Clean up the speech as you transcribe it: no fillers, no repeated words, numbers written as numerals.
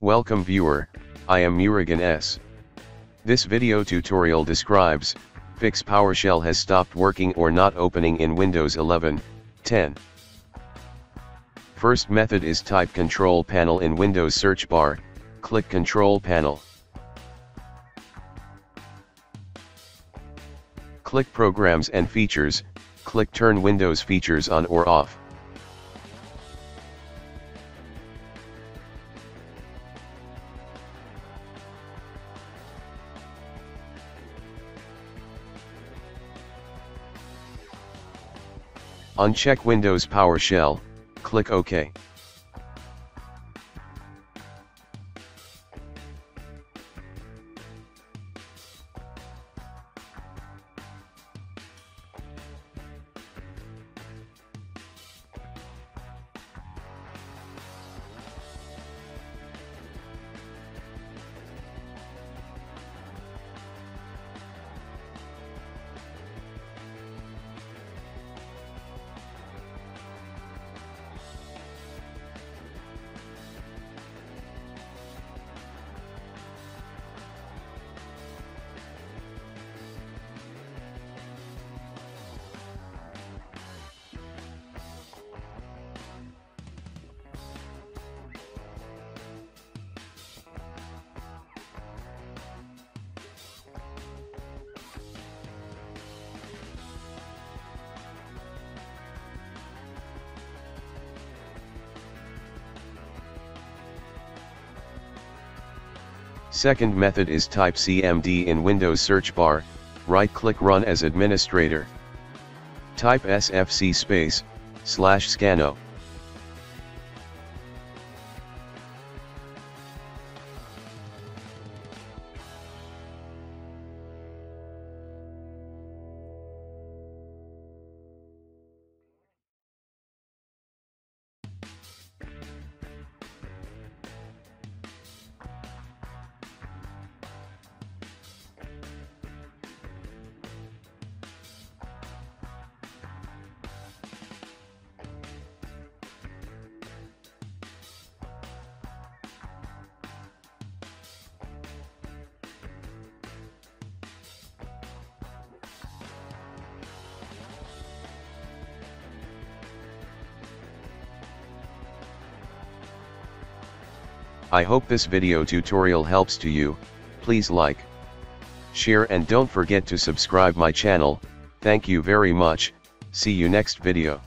Welcome viewer, I am Murugan S. This video tutorial describes, fix PowerShell has stopped working or not opening in Windows 11, 10. First method is type Control Panel in Windows search bar, click Control Panel. Click Programs and Features, click Turn Windows Features on or off. Uncheck Windows PowerShell, click OK. Second method is type CMD in Windows search bar, right-click Run as administrator. Type sfc/scanno. I hope this video tutorial helps to you. Please like, share and don't forget to subscribe my channel. Thank you very much. See you next video.